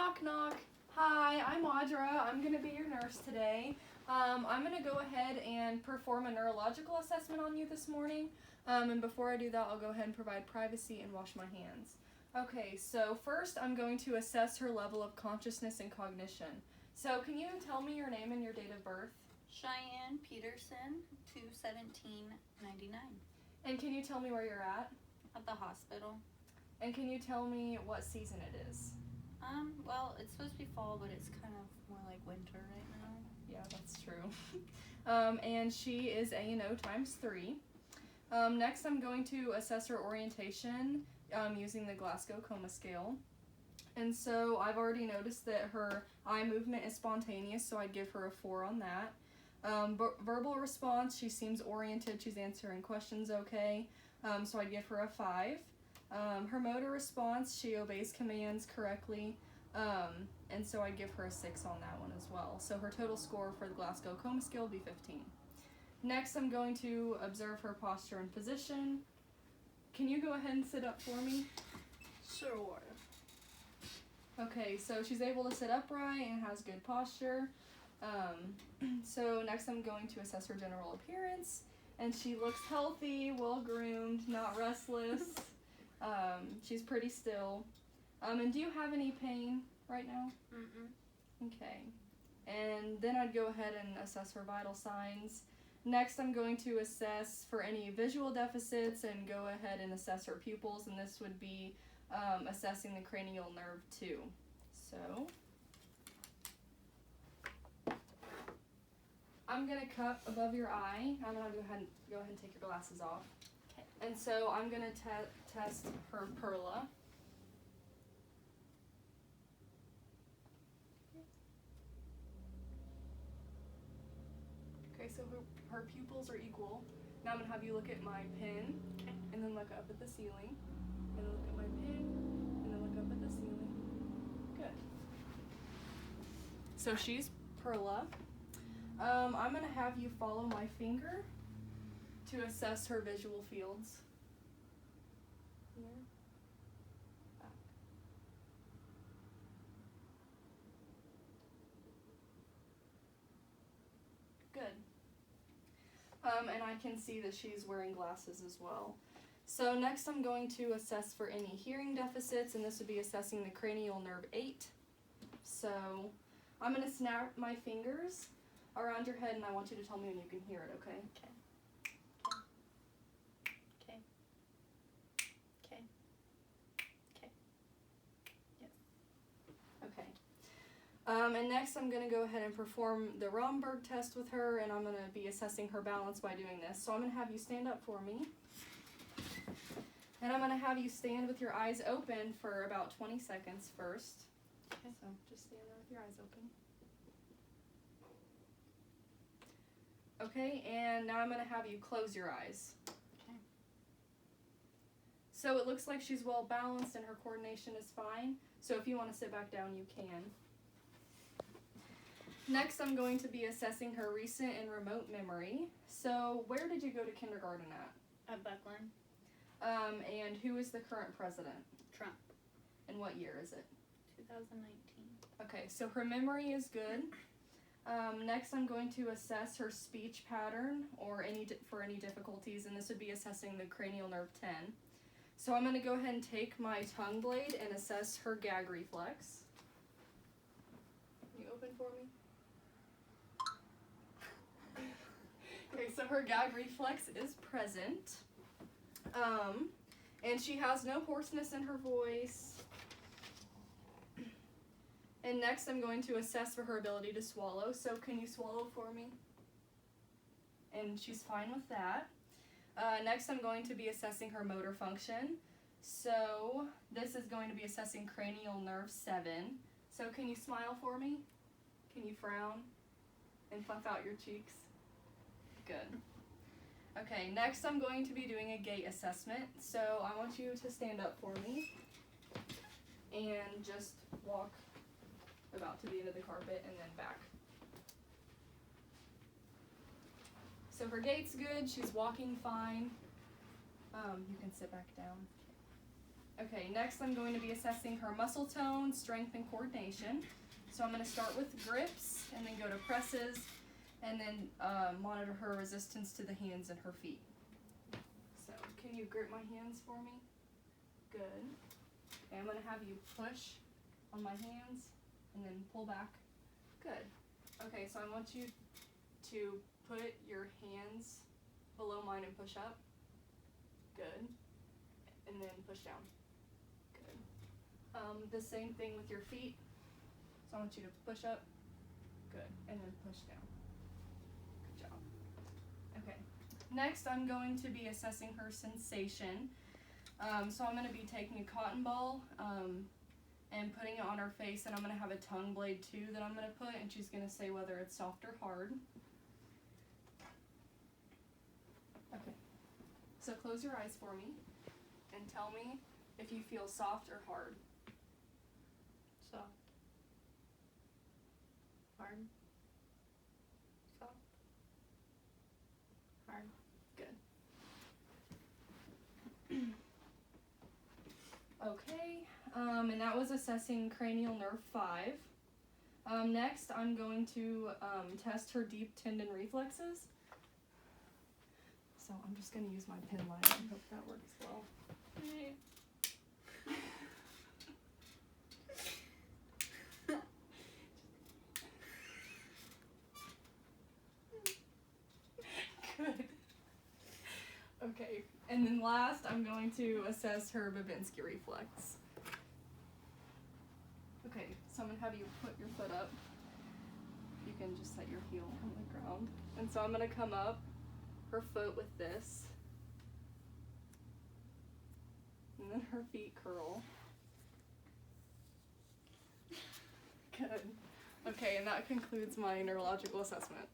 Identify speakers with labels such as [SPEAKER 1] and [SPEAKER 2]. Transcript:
[SPEAKER 1] Knock, knock. Hi, I'm Audra. I'm going to be your nurse today. I'm going to go ahead and perform a neurological assessment on you this morning. And before I do that, I'll go ahead and provide privacy and wash my hands. Okay, so first I'm going to assess her level of consciousness and cognition. So can you tell me your name and your date of birth?
[SPEAKER 2] Cheyenne Peterson, 2/17/99.
[SPEAKER 1] And can you tell me where you're at?
[SPEAKER 2] At the hospital.
[SPEAKER 1] And can you tell me what season it is?
[SPEAKER 2] Well, it's supposed to be fall, but it's kind of more like winter right now.
[SPEAKER 1] Yeah, that's true. And she is A&O ×3. Next, I'm going to assess her orientation using the Glasgow Coma Scale. And so I've already noticed that her eye movement is spontaneous, so I'd give her a 4 on that. Verbal response, she seems oriented, she's answering questions okay, so I'd give her a 5. Her motor response, she obeys commands correctly, and so I'd give her a 6 on that one as well. So her total score for the Glasgow Coma Scale would be 15. Next, I'm going to observe her posture and position. Can you go ahead and sit up for me?
[SPEAKER 2] Sure.
[SPEAKER 1] Okay, so she's able to sit upright and has good posture. So next I'm going to assess her general appearance, and she looks healthy, well-groomed, not restless. She's pretty still. And do you have any pain right now?
[SPEAKER 2] Mm-mm.
[SPEAKER 1] Okay. And then I'd go ahead and assess her vital signs. Next, I'm going to assess for any visual deficits and go ahead and assess her pupils, and this would be assessing the cranial nerve 2. So I'm going to cup above your eye. I'm going to go ahead and take your glasses off.
[SPEAKER 2] Okay.
[SPEAKER 1] And so I'm going to test her perla. Okay, so her pupils are equal. Now I'm going to have you look at my pen,
[SPEAKER 2] Okay.
[SPEAKER 1] and then look up at the ceiling, and then look at my pen, and then look up at the ceiling. Good. So she's perla. I'm going to have you follow my finger to assess her visual fields. Here. Back. Good. And I can see that she's wearing glasses as well. So next I'm going to assess for any hearing deficits, and this would be assessing the cranial nerve 8. So I'm going to snap my fingers around your head, and I want you to tell me when you can hear it, okay?
[SPEAKER 2] Okay. Okay. Okay. Okay. Yes.
[SPEAKER 1] Okay. And next I'm going to go ahead and perform the Romberg test with her, and I'm going to be assessing her balance by doing this. So I'm going to have you stand up for me, and I'm going to have you stand with your eyes open for about 20 seconds first.
[SPEAKER 2] Okay.
[SPEAKER 1] So just stand there with your eyes open. Okay, and now I'm going to have you close your eyes.
[SPEAKER 2] Okay.
[SPEAKER 1] So it looks like she's well balanced and her coordination is fine. So if you want to sit back down, you can. Next, I'm going to be assessing her recent and remote memory. So where did you go to kindergarten at?
[SPEAKER 2] At Buckland.
[SPEAKER 1] And who is the current president?
[SPEAKER 2] Trump.
[SPEAKER 1] And what year is it?
[SPEAKER 2] 2019.
[SPEAKER 1] Okay, so her memory is good. Next, I'm going to assess her speech pattern or for any difficulties, and this would be assessing the cranial nerve 10. So I'm going to go ahead and take my tongue blade and assess her gag reflex. Can you open for me? Okay, so her gag reflex is present. And she has no hoarseness in her voice. And next I'm going to assess for her ability to swallow. So can you swallow for me? And she's fine with that. Next I'm going to be assessing her motor function. So this is going to be assessing cranial nerve 7. So can you smile for me? Can you frown and fluff out your cheeks? Good. Okay, next I'm going to be doing a gait assessment. So I want you to stand up for me and just walk about to the end of the carpet and then back. So her gait's good, she's walking fine. You can sit back down. Okay, next I'm going to be assessing her muscle tone, strength, and coordination. So I'm going to start with grips and then go to presses and then monitor her resistance to the hands and her feet. So can you grip my hands for me? Good. Okay, I'm going to have you push on my hands and then pull back. Good. Okay, so I want you to put your hands below mine and push up. Good. And then push down. Good. The same thing with your feet. So I want you to push up. Good. And then push down. Good job. Okay. Next, I'm going to be assessing her sensation. So I'm going to be taking a cotton ball and putting it on her face, and I'm going to have a tongue blade too that I'm going to put, and she's going to say whether it's soft or hard. Okay. So close your eyes for me and tell me if you feel soft or hard.
[SPEAKER 2] Soft. Hard. Soft. Hard.
[SPEAKER 1] Good. Okay, and that was assessing cranial nerve 5. Next, I'm going to test her deep tendon reflexes. So I'm just going to use my pen line. I hope that works well. Good. Okay, and then last, I'm going to assess her Babinski reflex. Okay, so I'm going to have you put your foot up. You can just set your heel on the ground. And so I'm going to come up her foot with this. And then her feet curl. Good. Okay, and that concludes my neurological assessment.